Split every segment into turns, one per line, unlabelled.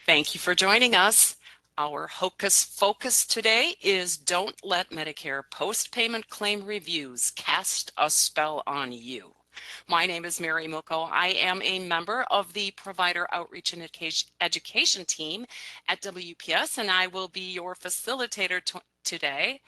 Thank you for joining us. Our hocus focus today is don't let Medicare post-payment claim reviews cast a spell on you. My name is Mary Mucko. I am a member of the Provider Outreach and Education team at WPS, and I will be your facilitator today.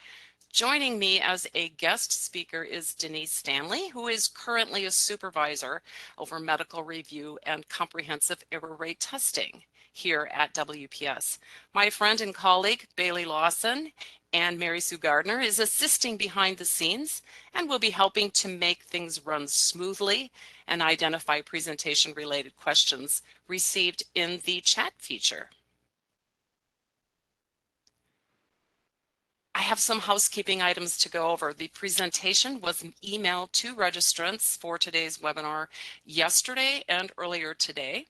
Joining me as a guest speaker is Denise Stanley, who is currently a supervisor over medical review and comprehensive error rate testing here at WPS. My friend and colleague, Bailey Lawson, and Mary Sue Gardner is assisting behind the scenes and will be helping to make things run smoothly and identify presentation-related questions received in the chat feature. I have some housekeeping items to go over. The presentation was emailed to registrants for today's webinar yesterday and earlier today.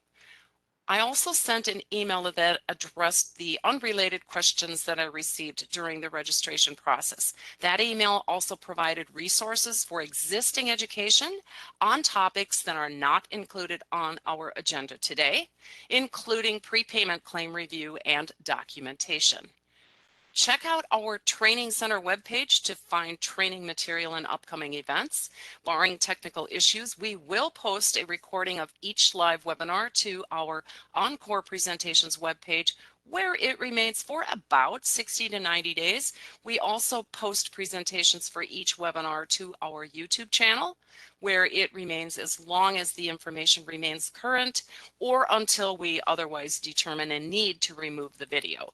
I also sent an email that addressed the unrelated questions that I received during the registration process. That email also provided resources for existing education on topics that are not included on our agenda today, including prepayment claim review and documentation. Check out our Training Center webpage to find training material and upcoming events. Barring technical issues, we will post a recording of each live webinar to our Encore Presentations webpage, where it remains for about 60 to 90 days. We also post presentations for each webinar to our YouTube channel, where it remains as long as the information remains current or until we otherwise determine a need to remove the video.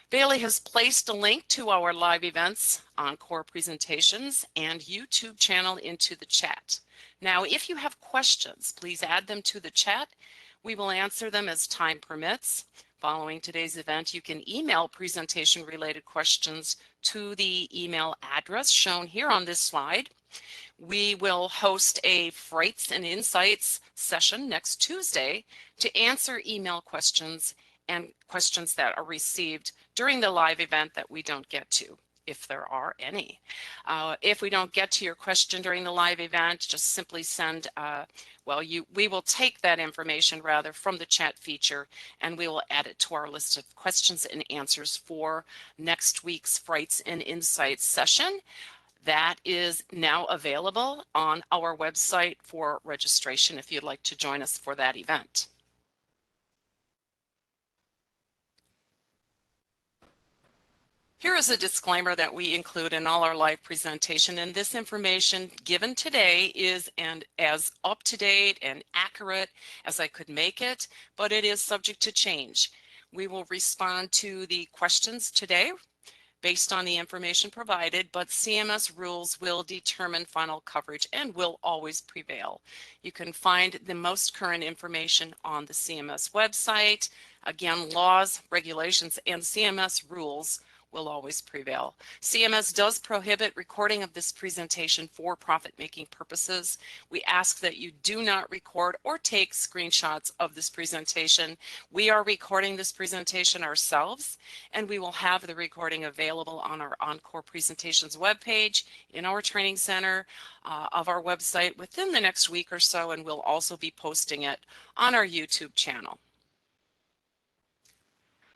Bailey has placed a link to our live events, Encore Presentations, and YouTube channel into the chat. Now, if you have questions, please add them to the chat. We will answer them as time permits. Following today's event, you can email presentation-related questions to the email address shown here on this slide. We will host a Frights and Insights session next Tuesday to answer email questions and questions that are received during the live event that we don't get to, if there are any. If we don't get to your question during the live event, just simply send, we will take that information rather from the chat feature, and we will add it to our list of questions and answers for next week's Frights and Insights session. That is now available on our website for registration if you'd like to join us for that event. Here is a disclaimer that we include in all our live presentation, and this information given today is as up-to-date and accurate as I could make it, but it is subject to change. We will respond to the questions today based on the information provided, but CMS rules will determine final coverage and will always prevail. You can find the most current information on the CMS website. Again, laws, regulations, and CMS rules will always prevail. CMS does prohibit recording of this presentation for profit-making purposes. We ask that you do not record or take screenshots of this presentation. We are recording this presentation ourselves, and we will have the recording available on our Encore Presentations webpage, in our training center of our website within the next week or so, and we'll also be posting it on our YouTube channel.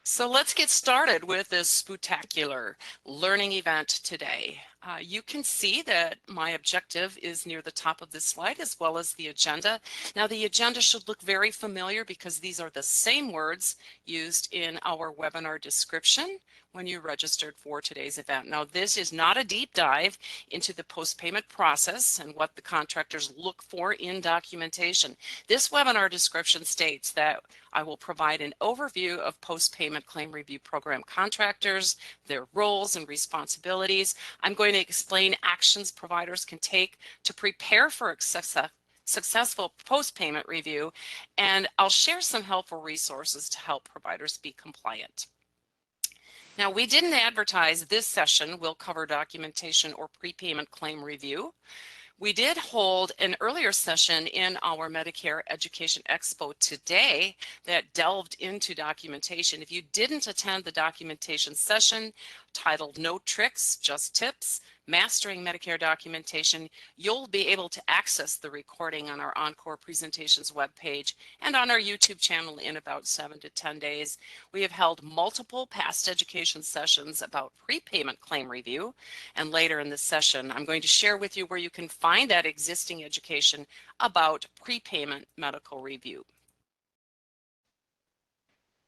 So let's get started with this spectacular learning event today. You can see that my objective is near the top of this slide as well as the agenda. Now the agenda should look very familiar because these are the same words used in our webinar description when you registered for today's event. Now this is not a deep dive into the post-payment process and what the contractors look for in documentation. This webinar description states that I will provide an overview of post-payment claim review program contractors, their roles and responsibilities. I'm going to explain actions providers can take to prepare for a successful post-payment review, and I'll share some helpful resources to help providers be compliant. Now, we didn't advertise this session will cover documentation or prepayment claim review. We did hold an earlier session in our Medicare Education Expo today that delved into documentation. If you didn't attend the documentation session, titled No Tricks, Just Tips, Mastering Medicare Documentation. You'll be able to access the recording on our Encore Presentations webpage and on our YouTube channel in about 7 to 10 days. We have held multiple past education sessions about prepayment claim review, and later in this session I'm going to share with you where you can find that existing education about prepayment medical review.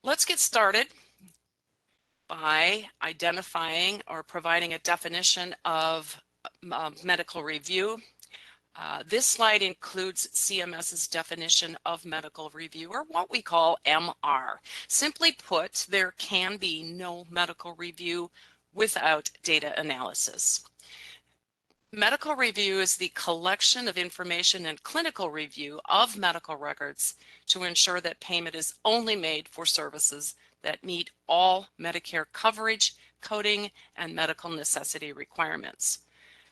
Let's get started by identifying or providing a definition of medical review. This slide includes CMS's definition of medical review, or what we call MR. Simply put, there can be no medical review without data analysis. Medical review is the collection of information and clinical review of medical records to ensure that payment is only made for services that meet all Medicare coverage, coding, and medical necessity requirements.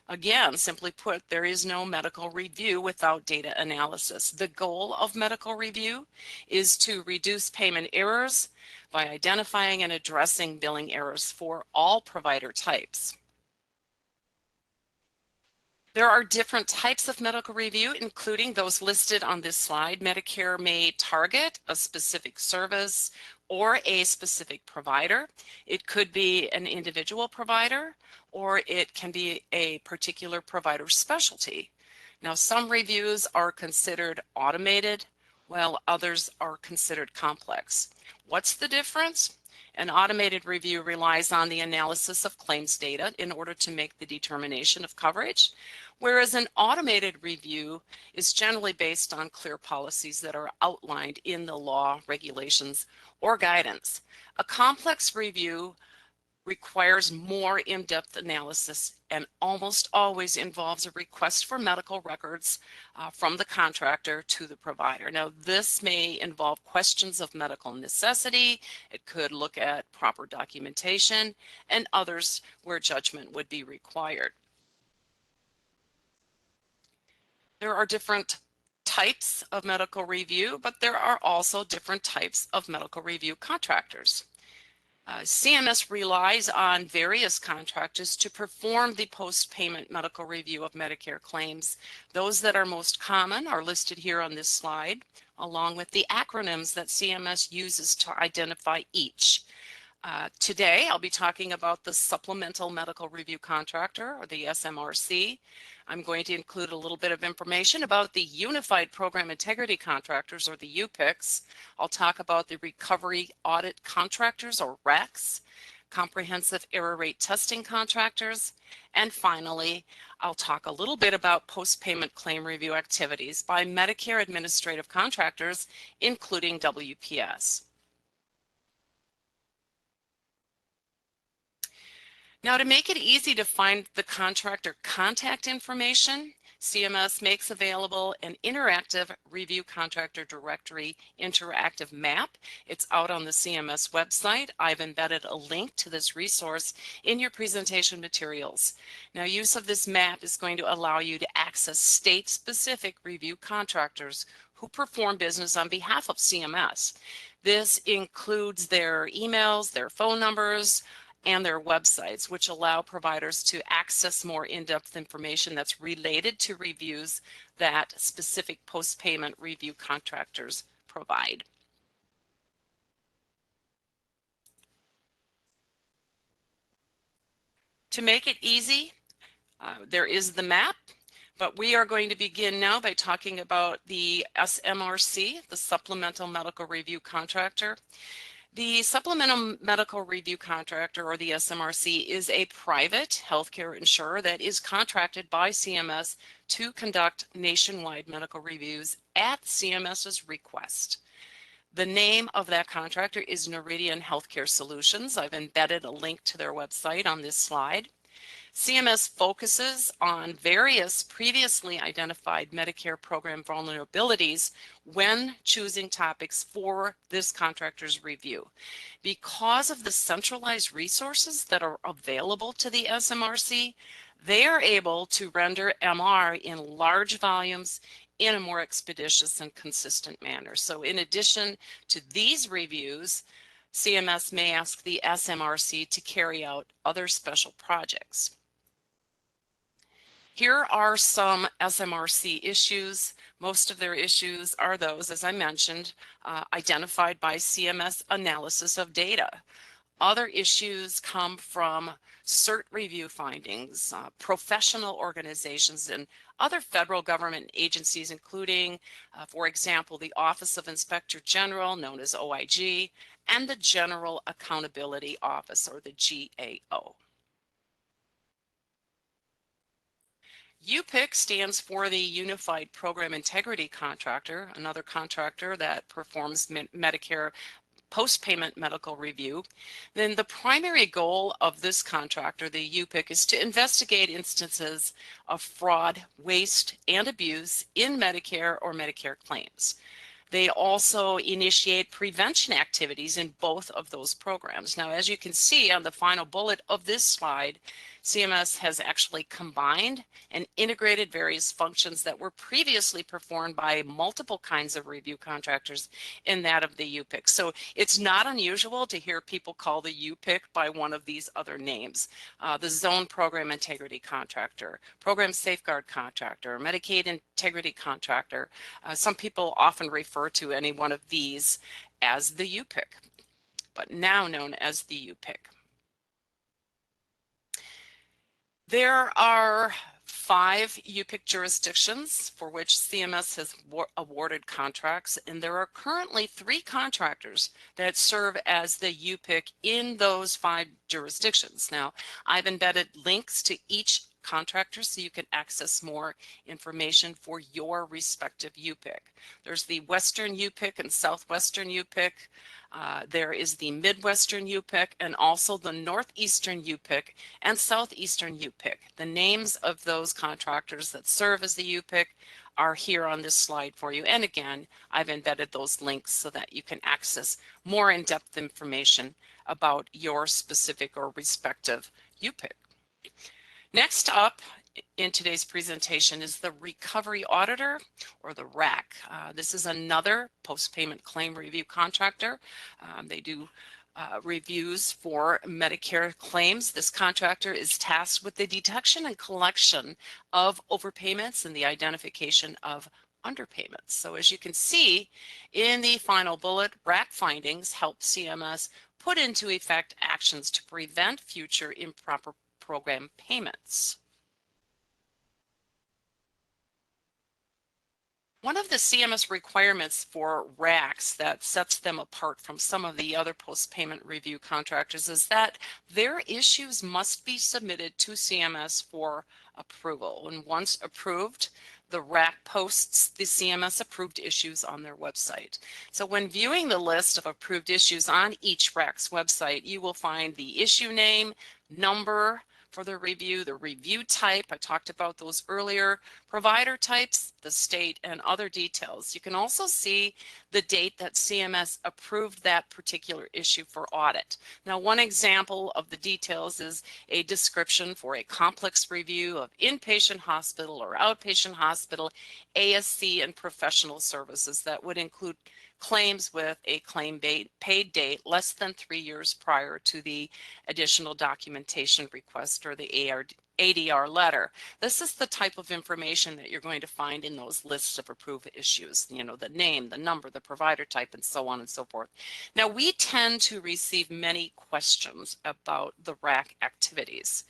Again, simply put, there is no medical review without data analysis. The goal of medical review is to reduce payment errors by identifying and addressing billing errors for all provider types. There are different types of medical review, including those listed on this slide. Medicare may target a specific service or a specific provider. It could be an individual provider, or it can be a particular provider specialty. Now, some reviews are considered automated, while others are considered complex. What's the difference? An automated review relies on the analysis of claims data in order to make the determination of coverage, whereas an automated review is generally based on clear policies that are outlined in the law, regulations, or guidance. A complex review requires more in-depth analysis and almost always involves a request for medical records from the contractor to the provider. Now, this may involve questions of medical necessity. It could look at proper documentation, and others where judgment would be required. There are different types of medical review, but there are also different types of medical review contractors. CMS relies on various contractors to perform the post-payment medical review of Medicare claims. Those that are most common are listed here on this slide, along with the acronyms that CMS uses to identify each. Today, I'll be talking about the Supplemental Medical Review Contractor, or the SMRC. I'm going to include a little bit of information about the Unified Program Integrity Contractors, or the UPICs. I'll talk about the Recovery Audit Contractors, or RECs, Comprehensive Error Rate Testing Contractors, and finally, I'll talk a little bit about post-payment claim review activities by Medicare Administrative Contractors, including WPS. Now, to make it easy to find the contractor contact information, CMS makes available an interactive review contractor directory interactive map. It's out on the CMS website. I've embedded a link to this resource in your presentation materials. Now, use of this map is going to allow you to access state-specific review contractors who perform business on behalf of CMS. This includes their emails, their phone numbers, and their websites, which allow providers to access more in-depth information that's related to reviews that specific post-payment review contractors provide. To make it easy, there is the map, but we are going to begin now by talking about the SMRC, the Supplemental Medical Review Contractor. The Supplemental Medical Review Contractor, or the SMRC, is a private healthcare insurer that is contracted by CMS to conduct nationwide medical reviews at CMS's request. The name of that contractor is Noridian Healthcare Solutions. I've embedded a link to their website on this slide. CMS focuses on various previously identified Medicare program vulnerabilities when choosing topics for this contractor's review. Because of the centralized resources that are available to the SMRC, they are able to render MR in large volumes in a more expeditious and consistent manner. So in addition to these reviews, CMS may ask the SMRC to carry out other special projects. Here are some SMRC issues. Most of their issues are those, as I mentioned, identified by CMS analysis of data. Other issues come from CERT review findings, professional organizations, and other federal government agencies, including, for example, the Office of Inspector General, known as OIG, and the General Accountability Office, or the GAO. UPIC stands for the Unified Program Integrity Contractor, another contractor that performs Medicare post-payment medical review. Then the primary goal of this contractor, the UPIC, is to investigate instances of fraud, waste, and abuse in Medicare or Medicare claims. They also initiate prevention activities in both of those programs. Now, as you can see on the final bullet of this slide, CMS has actually combined and integrated various functions that were previously performed by multiple kinds of review contractors in that of the UPIC. So it's not unusual to hear people call the UPIC by one of these other names. The Zone Program Integrity Contractor, Program Safeguard Contractor, Medicaid Integrity Contractor. Some people often refer to any one of these as the UPIC, but now known as the UPIC. There are 5 UPIC jurisdictions for which CMS has awarded contracts, and there are currently 3 contractors that serve as the UPIC in those 5 jurisdictions. Now, I've embedded links to each contractor so you can access more information for your respective UPIC. There's the Western UPIC and Southwestern UPIC. There is the Midwestern UPIC and also the Northeastern UPIC and Southeastern UPIC. The names of those contractors that serve as the UPIC are here on this slide for you. And again, I've embedded those links so that you can access more in-depth information about your specific or respective UPIC. Next up in today's presentation is the Recovery Auditor, or the RAC. This is another post-payment claim review contractor. They do reviews for Medicare claims. This contractor is tasked with the detection and collection of overpayments and the identification of underpayments. So as you can see in the final bullet, RAC findings help CMS put into effect actions to prevent future improper program payments. One of the CMS requirements for RACs that sets them apart from some of the other post-payment review contractors is that their issues must be submitted to CMS for approval. And once approved, the RAC posts the CMS approved issues on their website. So when viewing the list of approved issues on each RAC's website, you will find the issue name, number for the review type, I talked about those earlier, provider types, the state, and other details. You can also see the date that CMS approved that particular issue for audit. Now, one example of the details is a description for a complex review of inpatient hospital or outpatient hospital, ASC, and professional services that would include claims with a claim paid date less than 3 years prior to the additional documentation request or the ADR letter. This is the type of information that you're going to find in those lists of approved issues, you know, the name, the number, the provider type, and so on and so forth. Now, we tend to receive many questions about the RAC activities,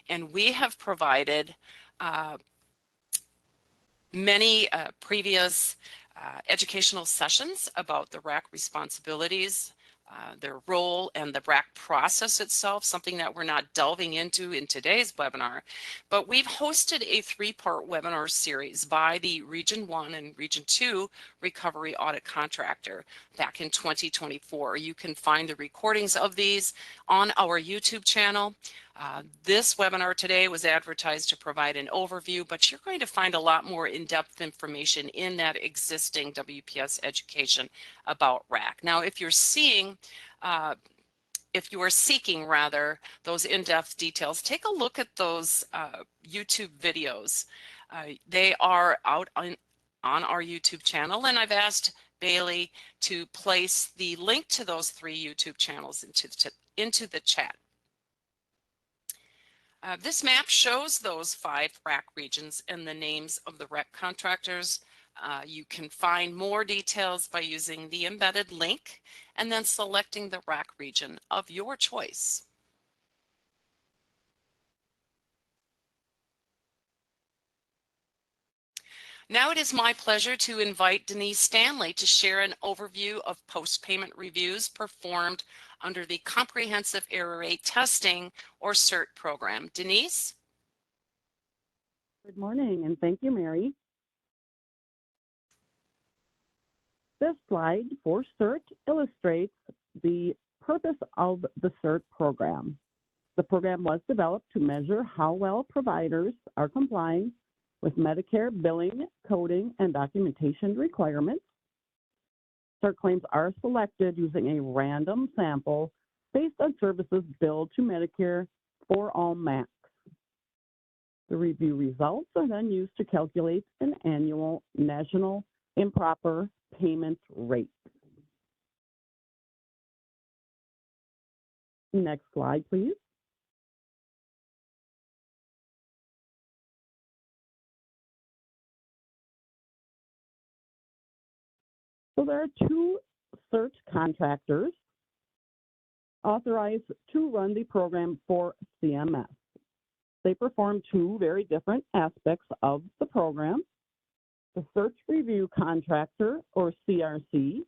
and we have provided many previous educational sessions about the RAC responsibilities, their role, and the RAC process itself, something that we're not delving into in today's webinar. But we've hosted a 3-part webinar series by the Region 1 and Region 2 Recovery Audit Contractor back in 2024. You can find the recordings of these on our YouTube channel. This webinar today was advertised to provide an overview, but you're going to find a lot more in-depth information in that existing WPS education about RAC. Now, if you're seeing, if you are seeking rather those in-depth details, take a look at those YouTube videos. They are out on our YouTube channel, and I've asked Bailey to place the link to those 3 YouTube channels into the chat. This map shows those 5 RAC regions and the names of the REC contractors. You can find more details by using the embedded link and then selecting the RAC region of your choice. Now it is my pleasure to invite Denise Stanley to share an overview of post-payment reviews performed under the Comprehensive Error Rate Testing or CERT program. Denise?
Good morning, and thank you, Mary. This slide for CERT illustrates the purpose of the CERT program. The program was developed to measure how well providers are complying with Medicare billing, coding, and documentation requirements. CERT claims are selected using a random sample based on services billed to Medicare for all MACs. The review results are then used to calculate an annual national improper payment rate. Next slide, please. So there are 2 CERT contractors authorized to run the program for CMS. They perform 2 very different aspects of the program. The Search Review Contractor, or CRC,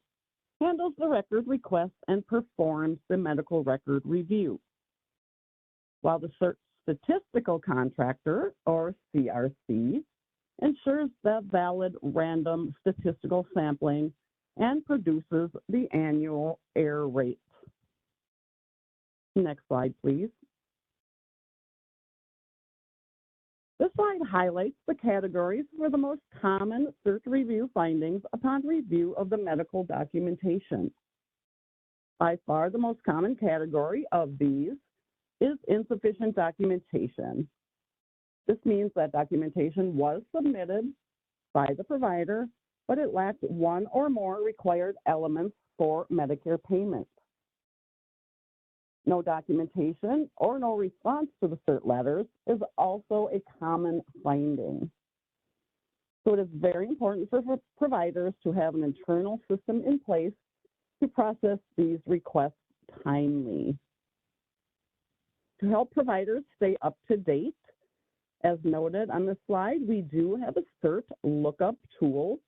handles the record request and performs the medical record review, while the Search Statistical Contractor, or CRC, ensures the valid random statistical sampling and produces the annual error rate. Next slide, please. This slide highlights the categories for the most common CERT review findings upon review of the medical documentation. By far, the most common category of these is insufficient documentation. This means that documentation was submitted by the provider, but it lacked 1 or more required elements for Medicare payment. No documentation or no response to the CERT letters is also a common finding. So it is very important for providers to have an internal system in place to process these requests timely. To help providers stay up to date, as noted on this slide, we do have a CERT lookup tool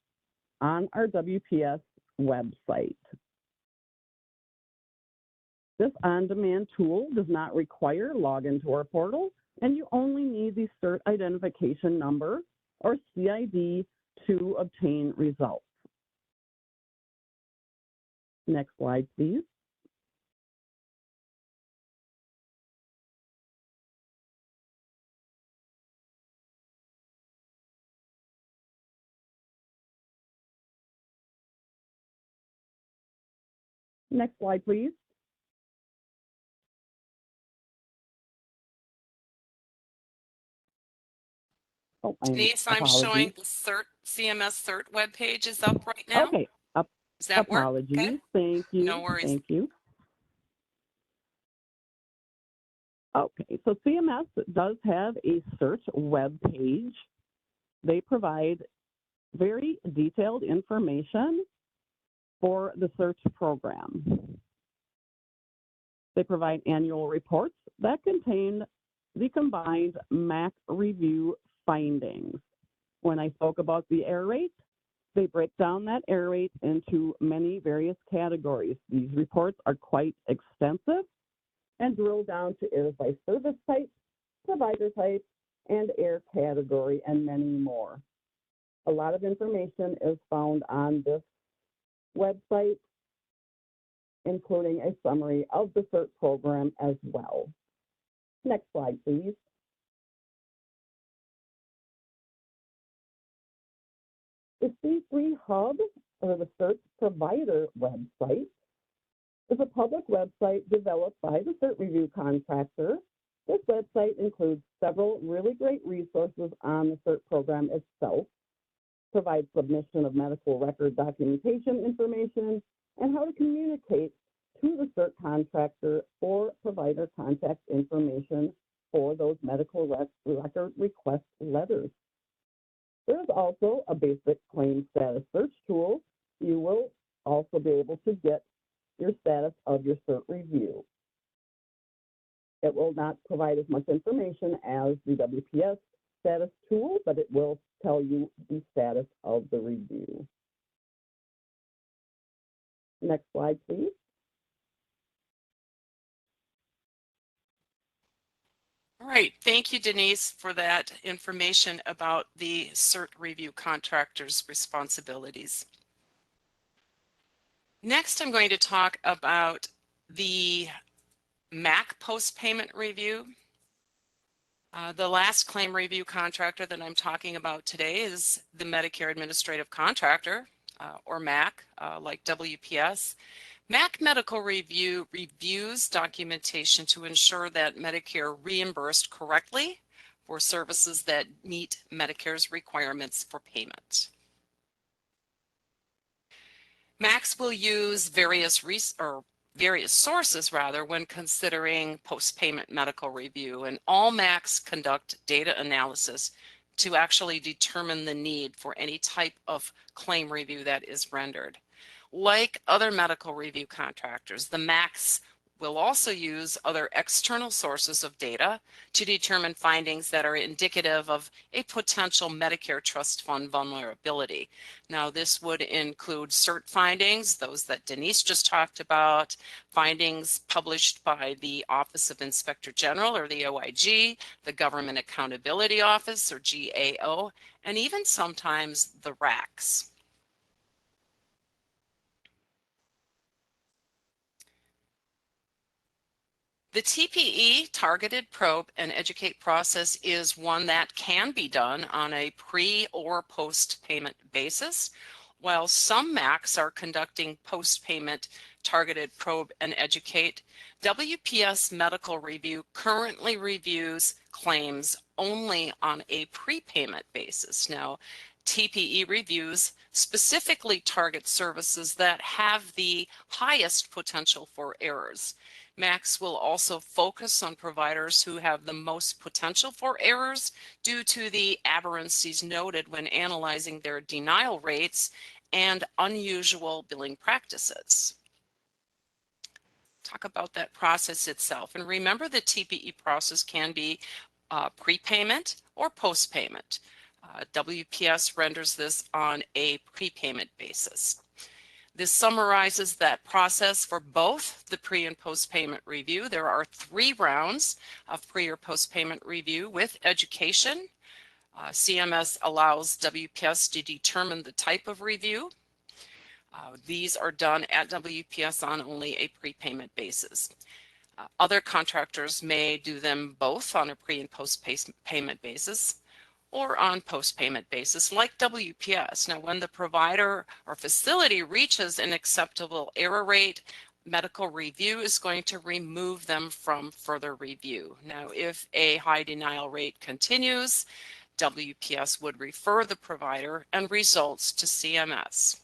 on our WPS website. This on-demand tool does not require login to our portal, and you only need the CERT identification number, or CID, to obtain results. Next slide, please. Next slide, please. Oh,
Denise, I'm showing the CMS CERT webpage is up right now.
Okay,
Does that work?
apologies.
Okay.
Thank you.
No worries.
Thank you. Okay, so CMS does have a CERT web page. They provide very detailed information for the CERT program. They provide annual reports that contain the combined MAC review findings. When I spoke about the error rate, they break down that error rate into many various categories. These reports are quite extensive and drill down to errors by service type, provider type, and error category, and many more. A lot of information is found on this website, including a summary of the CERT program as well. Next slide, please. The C3 Hub, or the CERT provider website, is a public website developed by the CERT Review Contractor. This website includes several really great resources on the CERT program itself. provide submission of medical record documentation information, and how to communicate to the CERT contractor or provider contact information for those medical record request letters. There's also a basic claim status search tool. You will also be able to get your status of your CERT review. It will not provide as much information as the WPS status tool, but it will tell you the status of the review. Next slide, please.
All right, thank you, Denise, for that information about the CERT review contractor's responsibilities. Next, I'm going to talk about the MAC post-payment review. The last claim review contractor that I'm talking about today is the Medicare Administrative Contractor, or MAC, like WPS. MAC Medical Review reviews documentation to ensure that Medicare reimbursed correctly for services that meet Medicare's requirements for payment. MACs will use various sources when considering post-payment medical review, and all MACs conduct data analysis to actually determine the need for any type of claim review that is rendered. Like other medical review contractors, the MACs will also use other external sources of data to determine findings that are indicative of a potential Medicare trust fund vulnerability. Now, this would include CERT findings, those that Denise just talked about, findings published by the Office of Inspector General, or the OIG, the Government Accountability Office, or GAO, and even sometimes the RACs. The TPE, Targeted Probe and Educate process, is one that can be done on a pre or post-payment basis. While some MACs are conducting post-payment Targeted Probe and Educate, WPS Medical Review currently reviews claims only on a prepayment basis. Now, TPE reviews specifically target services that have the highest potential for errors. MACs will also focus on providers who have the most potential for errors due to the aberrancies noted when analyzing their denial rates and unusual billing practices. Talk about that process itself. And remember, the TPE process can be prepayment or postpayment. WPS renders this on a prepayment basis. This summarizes that process for both the pre and post-payment review. There are 3 rounds of pre or post-payment review with education. CMS allows WPS to determine the type of review. These are done at WPS on only a prepayment basis. Other contractors may do them both on a pre and post-payment basis, or on post-payment basis like WPS. Now, when the provider or facility reaches an acceptable error rate, medical review is going to remove them from further review. Now, if a high denial rate continues, WPS would refer the provider and results to CMS.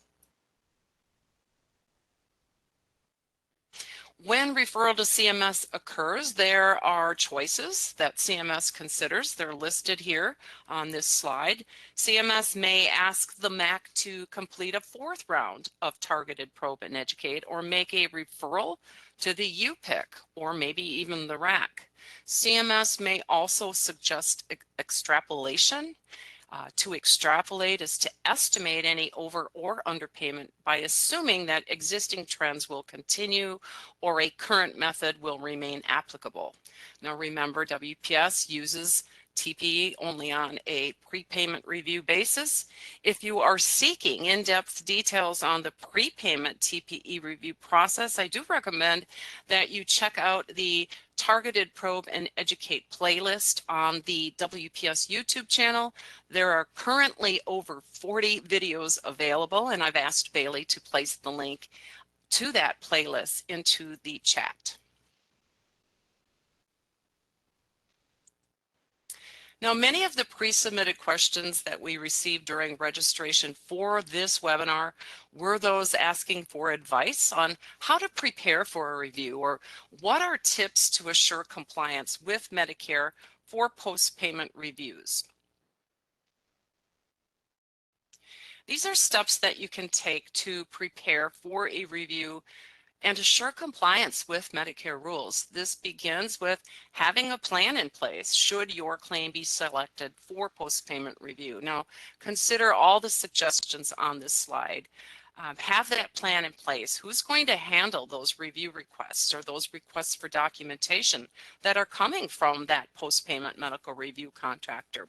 When referral to CMS occurs, there are choices that CMS considers. They're listed here on this slide. CMS may ask the MAC to complete a 4th round of Targeted Probe and Educate, or make a referral to the UPIC, or maybe even the RAC. CMS may also suggest extrapolation. To extrapolate is to estimate any over or underpayment by assuming that existing trends will continue or a current method will remain applicable. Now remember, WPS uses TPE only on a prepayment review basis. If you are seeking in-depth details on the prepayment TPE review process, I do recommend that you check out the Targeted Probe and Educate playlist on the WPS YouTube channel. There are currently over 40 videos available, and I've asked Bailey to place the link to that playlist into the chat. Now, many of the pre-submitted questions that we received during registration for this webinar were those asking for advice on how to prepare for a review, or what are tips to assure compliance with Medicare for post-payment reviews. These are steps that you can take to prepare for a review and assure compliance with Medicare rules. This begins with having a plan in place should your claim be selected for post-payment review. Now, consider all the suggestions on this slide. Have that plan in place. Who's going to handle those review requests or those requests for documentation that are coming from that post-payment medical review contractor?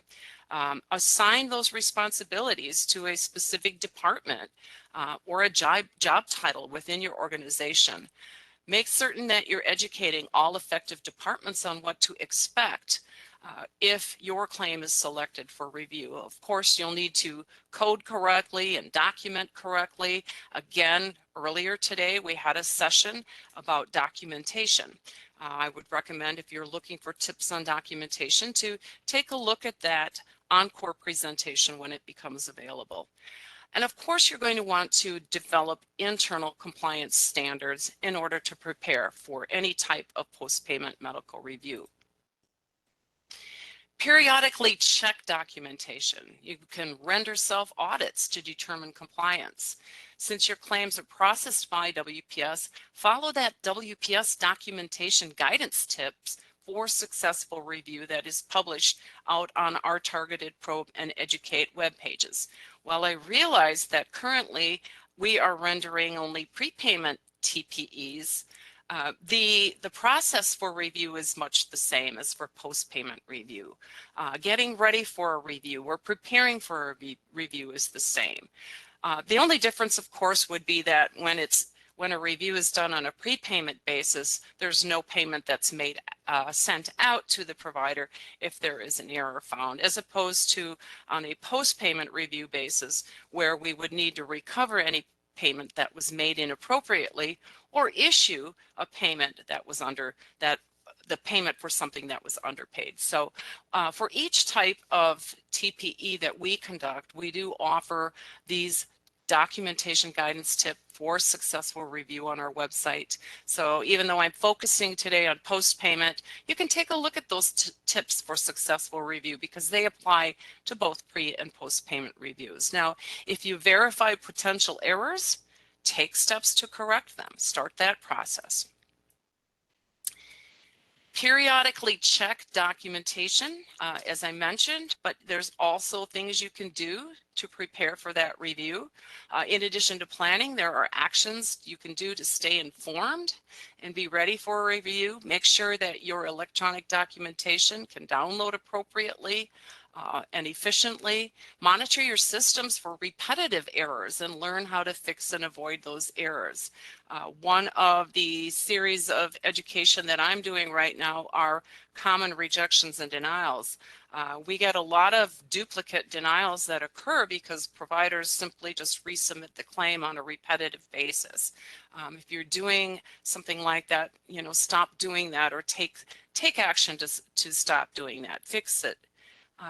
Assign those responsibilities to a specific department or a job title within your organization. Make certain that you're educating all effective departments on what to expect if your claim is selected for review. Of course, you'll need to code correctly and document correctly. Again, earlier today, we had a session about documentation. I would recommend, if you're looking for tips on documentation, to take a look at that Encore presentation when it becomes available. And of course, you're going to want to develop internal compliance standards in order to prepare for any type of post-payment medical review. Periodically check documentation. You can render self-audits to determine compliance. Since your claims are processed by WPS, follow that WPS documentation guidance tips for successful review that is published out on our Targeted Probe and Educate web pages. While I realize that currently we are rendering only prepayment TPEs, the process for review is much the same as for post-payment review. Getting ready for a review or preparing for a review is the same. The only difference, of course, would be that when a review is done on a prepayment basis, there's no payment that's made sent out to the provider if there is an error found, as opposed to on a post-payment review basis, where we would need to recover any payment that was made inappropriately or issue a payment that was the payment for something that was underpaid. So for each type of TPE that we conduct, we do offer these documentation guidance tip for successful review on our website. So even though I'm focusing today on post-payment, you can take a look at those tips for successful review because they apply to both pre and post-payment reviews. Now, if you verify potential errors, take steps to correct them. Start that process. Periodically check documentation, as I mentioned, but there's also things you can do to prepare for that review. In addition to planning, there are actions you can do to stay informed and be ready for a review. Make sure that your electronic documentation can download appropriately and efficiently. Monitor your systems for repetitive errors and learn how to fix and avoid those errors. One of the series of education that I'm doing right now are common rejections and denials. We get a lot of duplicate denials that occur because providers simply just resubmit the claim on a repetitive basis. If you're doing something like that, stop doing that, or take action to stop doing that. Fix it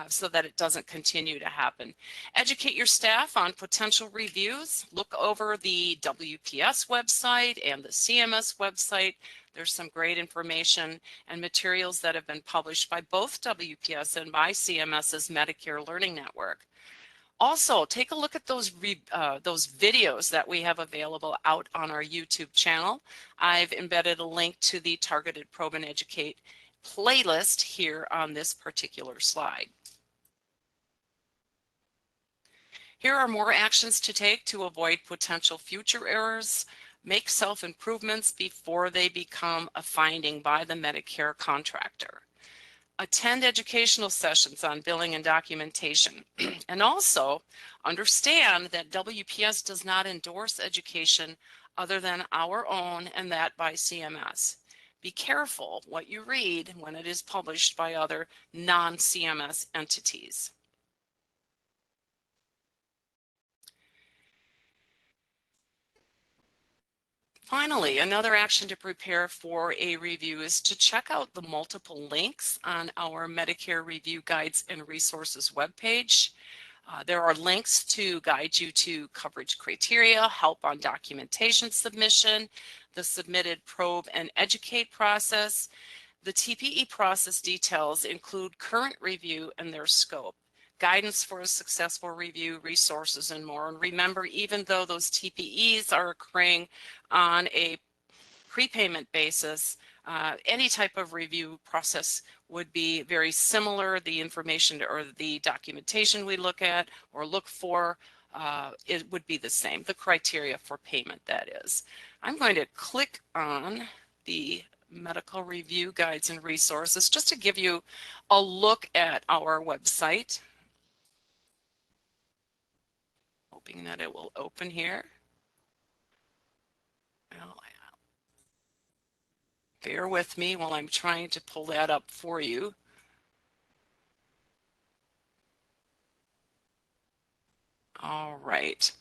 so that it doesn't continue to happen. Educate your staff on potential reviews. Look over the WPS website and the CMS website. There's some great information and materials that have been published by both WPS and by CMS's Medicare Learning Network. Also, take a look at those videos that we have available out on our YouTube channel. I've embedded a link to the Targeted Probe and Educate playlist here on this particular slide. Here are more actions to take to avoid potential future errors. Make self-improvements before they become a finding by the Medicare contractor. Attend educational sessions on billing and documentation. And also understand that WPS does not endorse education other than our own and that by CMS. Be careful what you read when it is published by other non-CMS entities. Finally, another action to prepare for a review is to check out the multiple links on our Medicare Review Guides and Resources webpage. There are links to guide you to coverage criteria, help on documentation submission, the submitted probe and educate process. The TPE process details include current review and their scope, guidance for a successful review, resources, and more. And remember, even though those TPEs are occurring on a prepayment basis, any type of review process would be very similar. The information or the documentation we look at or look for, it would be the same, the criteria for payment, that is. I'm going to click on the medical review guides and resources just to give you a look at our website. Hoping that it will open here. Well, bear with me while I'm trying to pull that up for you. All right.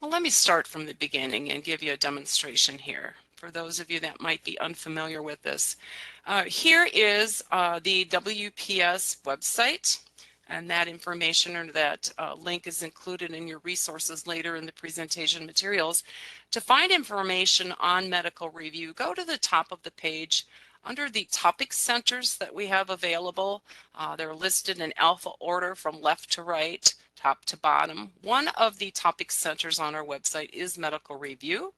Well, let me start from the beginning and give you a demonstration here for those of you that might be unfamiliar with this. Here is the WPS website, and that information or that link is included in your resources later in the presentation materials. To find information on medical review, go to the top of the page. Under the topic centers that we have available, they're listed in alpha order from left to right, top to bottom. One of the topic centers on our website is medical review.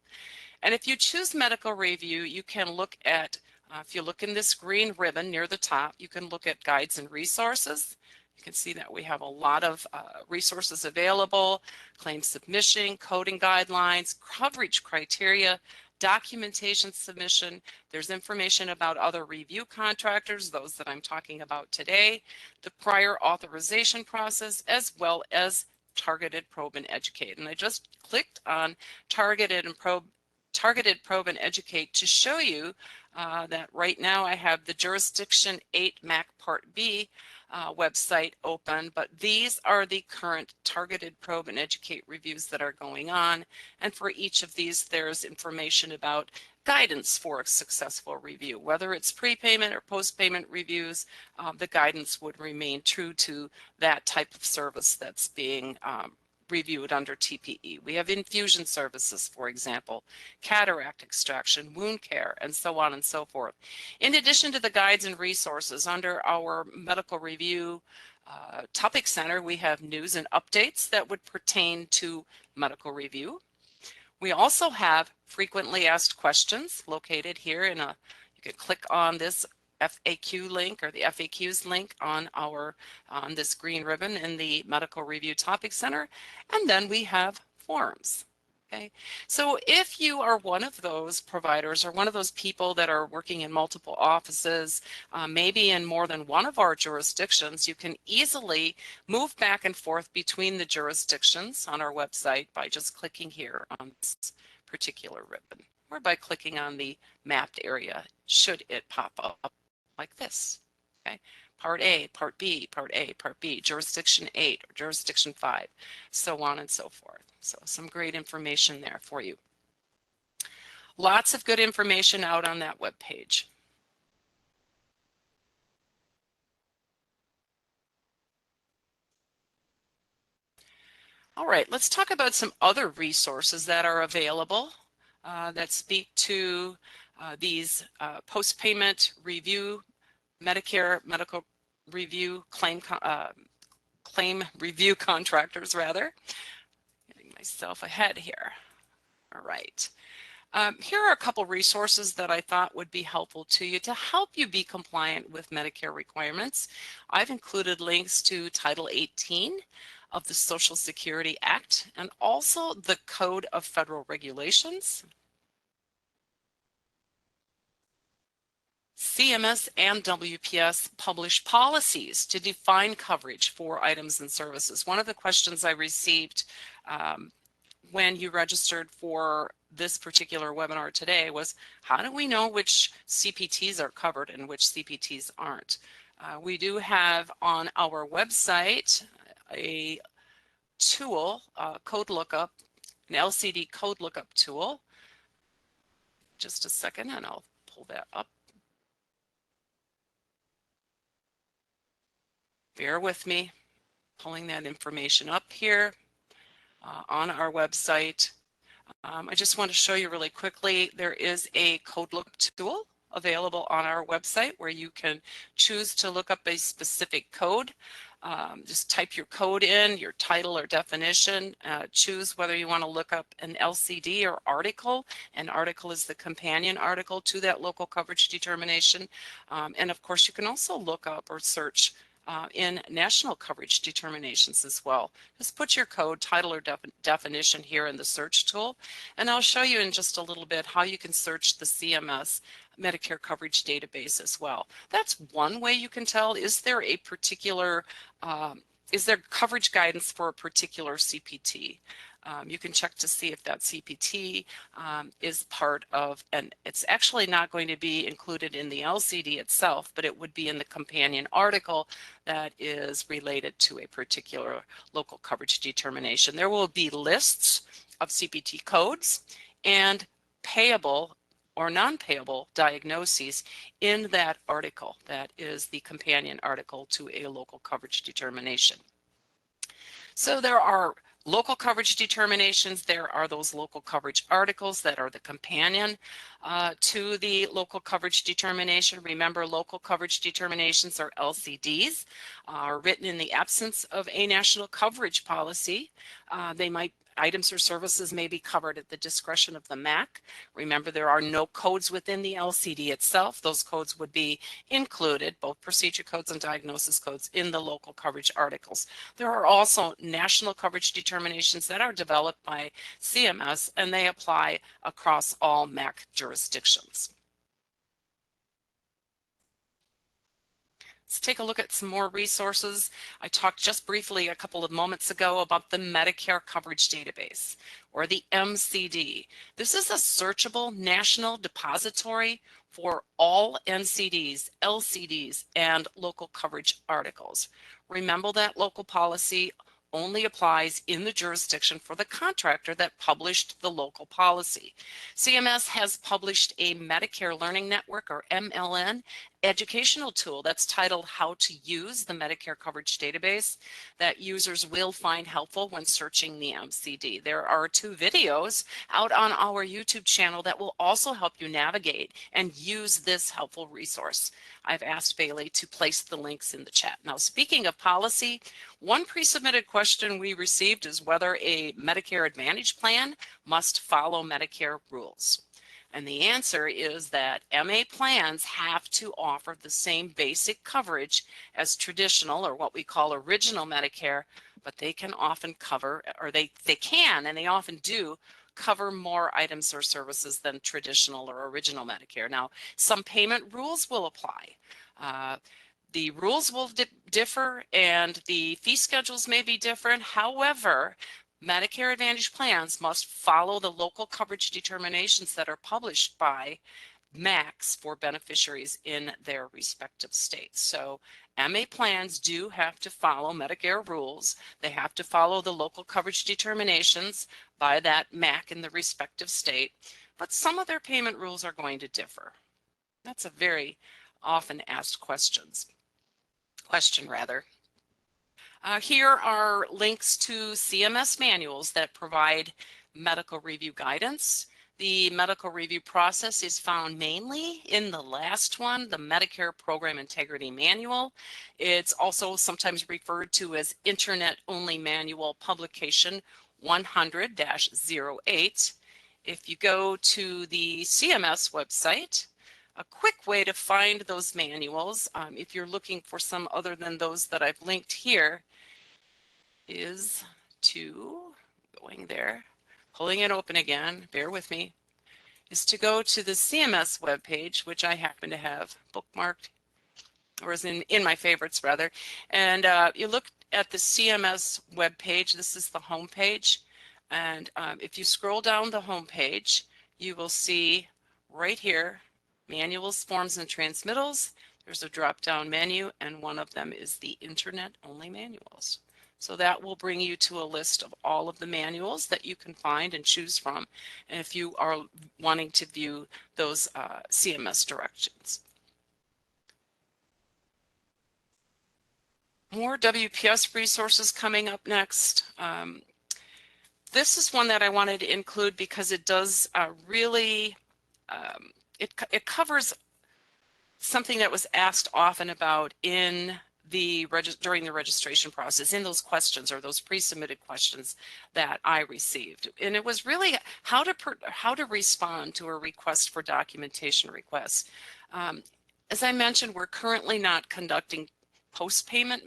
And if you choose medical review, you can look at, if you look in this green ribbon near the top, you can look at guides and resources. You can see that we have a lot of resources available: claim submission, coding guidelines, coverage criteria, documentation submission. There's information about other review contractors, those that I'm talking about today, the prior authorization process, as well as targeted probe and educate. And I just clicked on targeted probe and educate to show you that right now I have the Jurisdiction 8 MAC Part B website open, but these are the current targeted probe and educate reviews that are going on. And for each of these, there's information about guidance for a successful review. Whether it's prepayment or post-payment reviews, the guidance would remain true to that type of service that's being reviewed under TPE. We have infusion services, for example, cataract extraction, wound care, and so on and so forth. In addition to the guides and resources, under our medical review topic center, we have news and updates that would pertain to medical review. We also have frequently asked questions located here in a, you can click on this FAQ link or the FAQs link on this green ribbon in the Medical Review Topic Center, and then we have forums. Okay, so if you are one of those providers or one of those people that are working in multiple offices, maybe in more than one of our jurisdictions, you can easily move back and forth between the jurisdictions on our website by just clicking here on this particular ribbon, or by clicking on the mapped area should it pop up like this. Okay, Part A, Part B, Part A, Part B, Jurisdiction 8, or Jurisdiction 5, so on and so forth. So some great information there for you. Lots of good information out on that web page. All right, let's talk about some other resources that are available that speak to these post-payment review, Medicare medical review, claim review contractors, rather. Getting myself ahead here. All right. Here are a couple resources that I thought would be helpful to you to help you be compliant with Medicare requirements. I've included links to Title 18 of the Social Security Act and also the Code of Federal Regulations. CMS and WPS publish policies to define coverage for items and services. One of the questions I received when you registered for this particular webinar today was, how do we know which CPTs are covered and which CPTs aren't? We do have on our website a tool, code lookup, an LCD code lookup tool. just a second and I'll pull that up. Bear with me, pulling that information up here on our website. I just want to show you really quickly, there is a code look tool available on our website where you can choose to look up a specific code. Just type your code in, your title or definition, choose whether you want to look up an LCD or article. An article is the companion article to that local coverage determination. And of course, you can also look up or search in national coverage determinations as well. Just put your code, title, or definition here in the search tool, and I'll show you in just a little bit how you can search the CMS Medicare coverage database as well. That's one way you can tell, is there a particular, is there coverage guidance for a particular CPT? You can check to see if that CPT is part of, and it's actually not going to be included in the LCD itself, but it would be in the companion article that is related to a particular local coverage determination. There will be lists of CPT codes and payable or non-payable diagnoses in that article. That is the companion article to a local coverage determination. So there are local coverage determinations, there are those local coverage articles that are the companion to the local coverage determination. Remember, local coverage determinations, or LCDs, are written in the absence of a national coverage policy. Items or services may be covered at the discretion of the MAC. Remember, there are no codes within the LCD itself. Those codes would be included, both procedure codes and diagnosis codes, in the local coverage articles. There are also national coverage determinations that are developed by CMS, and they apply across all MAC jurisdictions. Let's take a look at some more resources. I talked just briefly a couple of moments ago about the Medicare Coverage Database, or the MCD. This is a searchable national depository for all NCDs, LCDs, and local coverage articles. Remember that local policy only applies in the jurisdiction for the contractor that published the local policy. CMS has published a Medicare Learning Network, or MLN, educational tool that's titled How to Use the Medicare Coverage Database that users will find helpful when searching the MCD. There are 2 videos out on our YouTube channel that will also help you navigate and use this helpful resource. I've asked Bailey to place the links in the chat. Now, speaking of policy, one pre-submitted question we received is whether a Medicare Advantage plan must follow Medicare rules. And the answer is that MA plans have to offer the same basic coverage as traditional, or what we call original Medicare, but they can often cover, or they can and they often do cover more items or services than traditional or original Medicare. Now, some payment rules will apply. The rules will differ and the fee schedules may be different. However, Medicare Advantage plans must follow the local coverage determinations that are published by MACs for beneficiaries in their respective states. So MA plans do have to follow Medicare rules. They have to follow the local coverage determinations by that MAC in the respective state, but some of their payment rules are going to differ. That's a very often asked question. Here are links to CMS manuals that provide medical review guidance. The medical review process is found mainly in the last one, the Medicare Program Integrity Manual. It's also sometimes referred to as Internet Only Manual Publication 100-08. If you go to the CMS website, a quick way to find those manuals, if you're looking for some other than those that I've linked here, is to, going there, pulling it open again, bear with me, is to go to the CMS webpage, which I happen to have bookmarked, or is in my favorites rather, and you look at the CMS webpage. This is the home page, and if you scroll down the home page, you will see right here, manuals, forms, and transmittals. There's a drop-down menu, and one of them is the Internet Only Manuals. So that will bring you to a list of all of the manuals that you can find and choose from if you are wanting to view those CMS directions. More WPS resources coming up next. This is one that I wanted to include because it does really, it covers something that was asked often about in during the registration process, in those questions or those pre-submitted questions that I received. And it was really how to respond to a request for documentation requests. As I mentioned, we're currently not conducting post-payment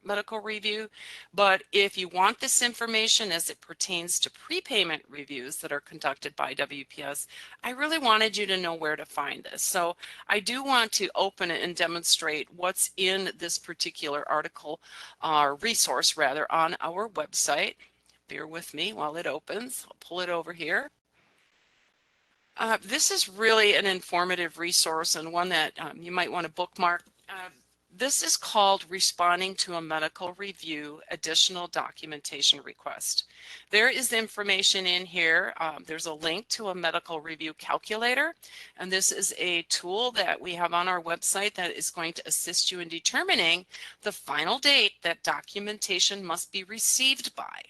medical review, but if you want this information as it pertains to prepayment reviews that are conducted by WPS, I really wanted you to know where to find this. So I do want to open it and demonstrate what's in this particular article, resource rather, on our website. Bear with me while it opens. I'll pull it over here. This is really an informative resource and one that you might want to bookmark. This is called Responding to a Medical Review Additional Documentation Request. There is information in here. There's a link to a medical review calculator, and this is a tool that we have on our website that is going to assist you in determining the final date that documentation must be received by.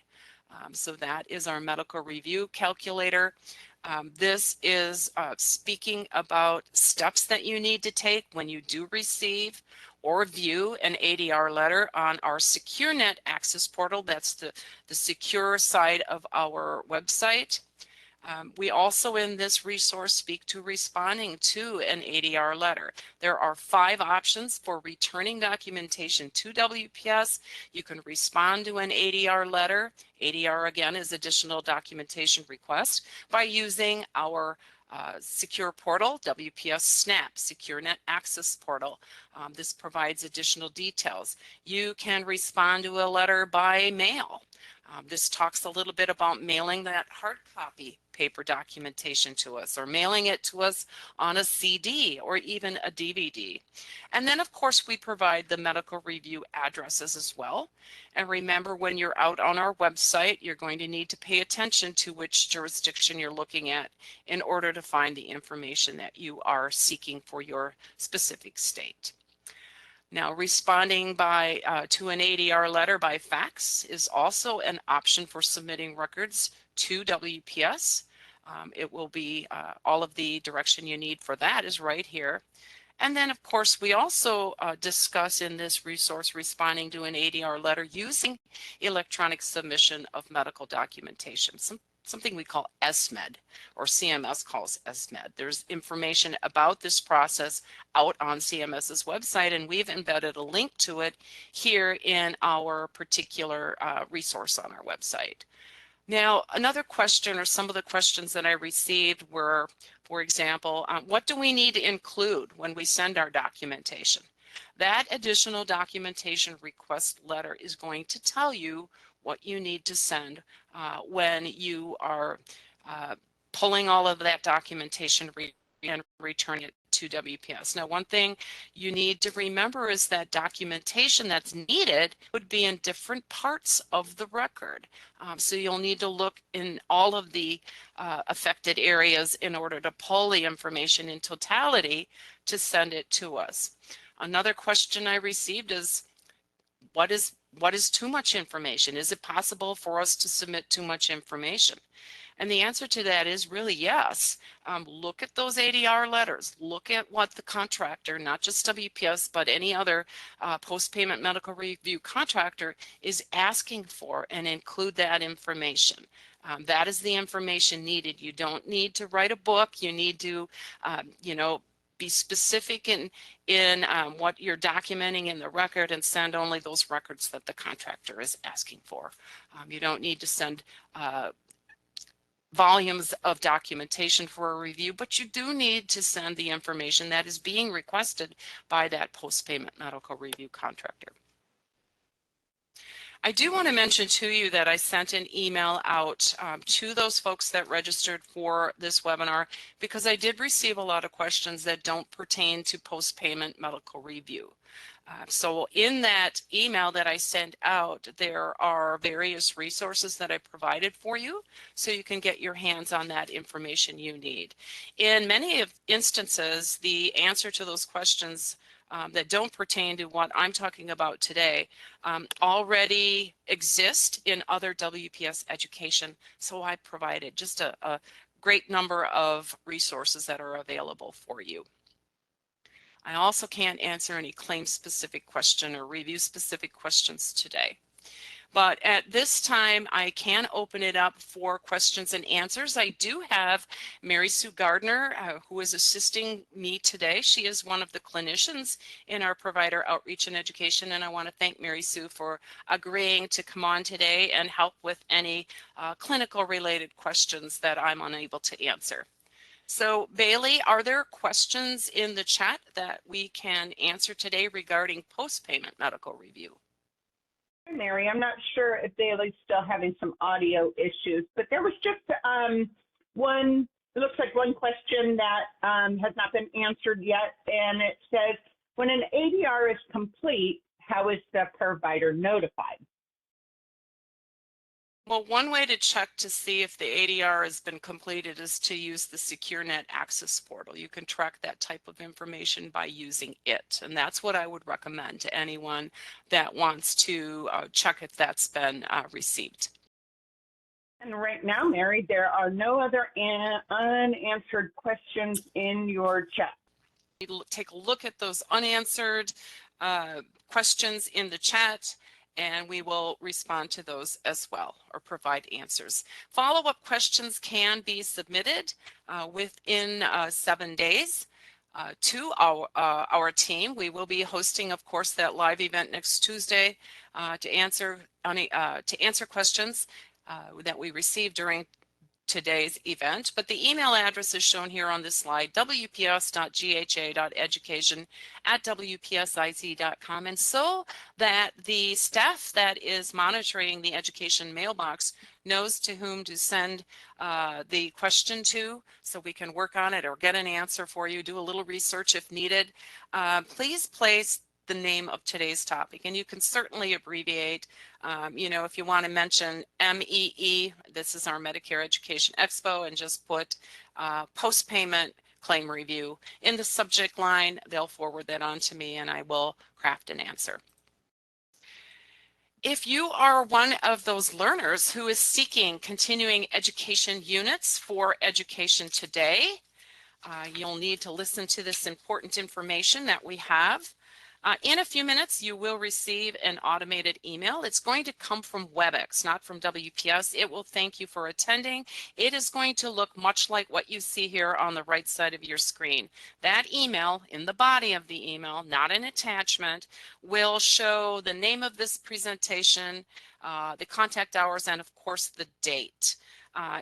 So that is our medical review calculator. This is speaking about steps that you need to take when you do receive or view an ADR letter on our SecureNet access portal. That's the secure side of our website. We also in this resource speak to responding to an ADR letter. There are 5 options for returning documentation to WPS. You can respond to an ADR letter. ADR again is additional documentation request by using our secure portal, WPS Snap, SecureNet Access Portal. This provides additional details. You can respond to a letter by mail. This talks a little bit about mailing that hard copy paper documentation to us, or mailing it to us on a CD or even a DVD. And then of course we provide the medical review addresses as well. And remember, when you're out on our website, you're going to need to pay attention to which jurisdiction you're looking at in order to find the information that you are seeking for your specific state. Now, responding to an ADR letter by fax is also an option for submitting records to WPS. It will be all of the direction you need for that is right here. And then, of course, we also discuss in this resource responding to an ADR letter using electronic submission of medical documentation. Something we call SMED, or CMS calls SMED. There's information about this process out on CMS's website, and we've embedded a link to it here in our particular resource on our website. Now, another question, or some of the questions that I received were, for example, what do we need to include when we send our documentation? That additional documentation request letter is going to tell you what you need to send when you are pulling all of that documentation and returning it to WPS. Now, one thing you need to remember is that documentation that's needed would be in different parts of the record. So you'll need to look in all of the affected areas in order to pull the information in totality to send it to us. Another question I received is, what is too much information? Is it possible for us to submit too much information? And the answer to that is really yes. Look at those ADR letters. Look at what the contractor, not just WPS, but any other post-payment medical review contractor is asking for, and include that information. That is the information needed. You don't need to write a book. You need to, be specific in what you're documenting in the record, and send only those records that the contractor is asking for. You don't need to send volumes of documentation for a review, but you do need to send the information that is being requested by that post-payment medical review contractor. I do want to mention to you that I sent an email out to those folks that registered for this webinar, because I did receive a lot of questions that don't pertain to post-payment medical review. So in that email that I sent out, there are various resources that I provided for you so you can get your hands on that information you need. In many instances, the answer to those questions that don't pertain to what I'm talking about today already exist in other WPS education. So I provided just a great number of resources that are available for you. I also can't answer any claim-specific question or review-specific questions today. But at this time, I can open it up for questions and answers. I do have Mary Sue Gardner, who is assisting me today. She is one of the clinicians in our provider outreach and education, and I want to thank Mary Sue for agreeing to come on today and help with any clinical related questions that I'm unable to answer. So Bailey, are there questions in the chat that we can answer today regarding post-payment medical review?
Mary, I'm not sure if Bailey's still having some audio issues, but there was just one, it looks like one question that has not been answered yet, and it says, when an ADR is complete, how is the provider notified?
Well, one way to check to see if the ADR has been completed is to use the SecureNet Access Portal. You can track that type of information by using it, and that's what I would recommend to anyone that wants to check if that's been received.
And right now, Mary, there are no other unanswered questions in your chat.
Take a look at those unanswered questions in the chat, and we will respond to those as well or provide answers. Follow-up questions can be submitted within 7 days to our team. We will be hosting, of course, that live event next Tuesday to answer questions that we receive during today's event, but the email address is shown here on this slide, wps.gha.education@wpsiz.com, and so that the staff that is monitoring the education mailbox knows to whom to send the question to, so we can work on it or get an answer for you, do a little research if needed. Please place the name of today's topic, and you can certainly abbreviate. You know, if you want to mention MEE, this is our Medicare Education Expo, and just put post-payment claim review in the subject line. They'll forward that on to me and I will craft an answer. If you are one of those learners who is seeking continuing education units for Education Today, you'll need to listen to this important information that we have. In a few minutes, you will receive an automated email. It's going to come from WebEx, not from WPS. It will thank you for attending. It is going to look much like what you see here on the right side of your screen. That email, in the body of the email, not an attachment, will show the name of this presentation, the contact hours, and of course the date.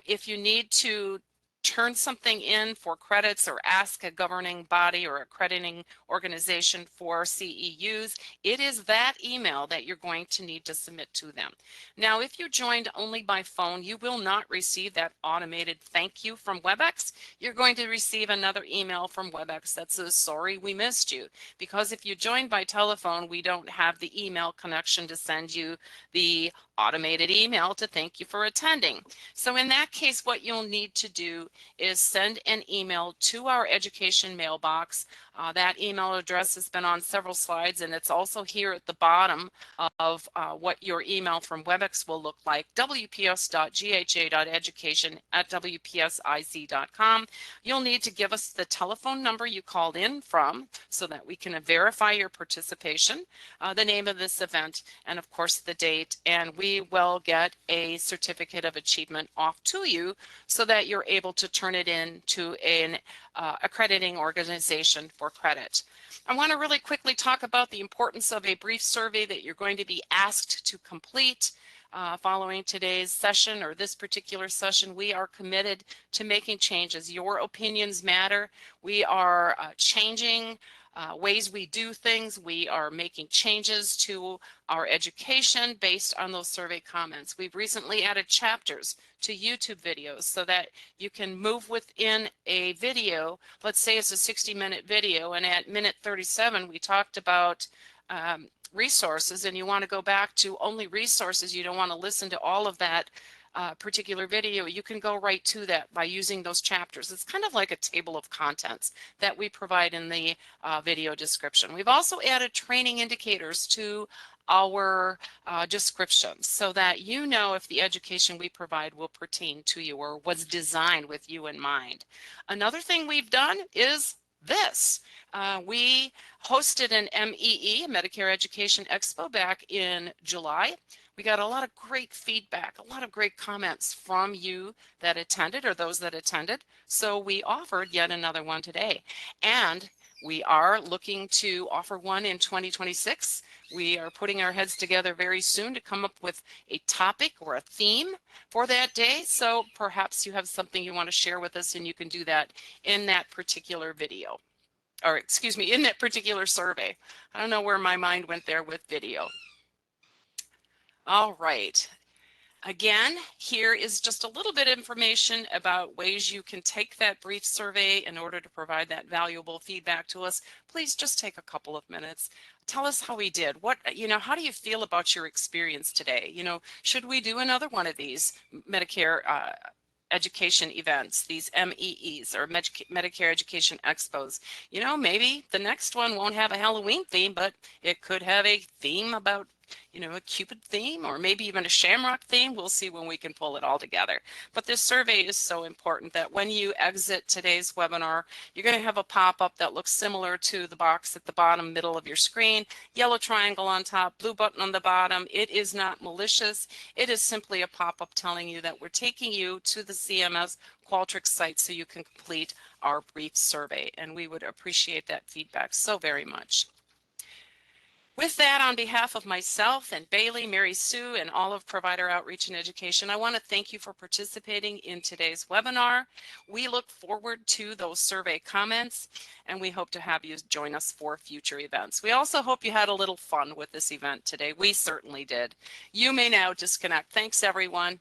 If you need to turn something in for credits or ask a governing body or accrediting organization for CEUs, it is that email that you're going to need to submit to them. Now, if you joined only by phone, you will not receive that automated thank you from WebEx. You're going to receive another email from WebEx that says, sorry, we missed you. Because if you joined by telephone, we don't have the email connection to send you the automated email to thank you for attending. So in that case, what you'll need to do is send an email to our education mailbox. That email address has been on several slides, and it's also here at the bottom of what your email from WebEx will look like, wps.gha.education@wpsiz.com. You'll need to give us the telephone number you called in from so that we can verify your participation, the name of this event, and of course the date, and we will get a certificate of achievement off to you so that you're able to turn it in to an accrediting organization for credit. I want to really quickly talk about the importance of a brief survey that you're going to be asked to complete following today's session or this particular session. We are committed to making changes. Your opinions matter. We are changing ways we do things. We are making changes to our education based on those survey comments. We've recently added chapters to YouTube videos so that you can move within a video. Let's say it's a 60-minute video, and at minute 37 we talked about resources, and you want to go back to only resources. You don't want to listen to all of that particular video. You can go right to that by using those chapters. It's kind of like a table of contents that we provide in the video description. We've also added training indicators to our descriptions so that you know if the education we provide will pertain to you or was designed with you in mind. Another thing we've done is this. We hosted an MEE, Medicare Education Expo, back in July. We got a lot of great feedback, a lot of great comments from you that attended or those that attended. So we offered yet another one today. And we are looking to offer one in 2026. We are putting our heads together very soon to come up with a topic or a theme for that day. So perhaps you have something you want to share with us, and you can do that in that particular video. Or excuse me, in that particular survey. I don't know where my mind went there with video. All right. Again, here is just a little bit of information about ways you can take that brief survey in order to provide that valuable feedback to us. Please just take a couple of minutes. Tell us how we did. How do you feel about your experience today? Should we do another one of these Medicare education events, these MEEs or Medicare Education Expos? Maybe the next one won't have a Halloween theme, but it could have a theme about a Cupid theme, or maybe even a Shamrock theme. We'll see when we can pull it all together. But this survey is so important that when you exit today's webinar, you're going to have a pop-up that looks similar to the box at the bottom middle of your screen, yellow triangle on top, blue button on the bottom. It is not malicious. It is simply a pop-up telling you that we're taking you to the CMS Qualtrics site so you can complete our brief survey, and we would appreciate that feedback so very much. With that, on behalf of myself and Bailey, Mary Sue, and all of Provider Outreach and Education, I want to thank you for participating in today's webinar. We look forward to those survey comments, and we hope to have you join us for future events. We also hope you had a little fun with this event today. We certainly did. You may now disconnect. Thanks, everyone.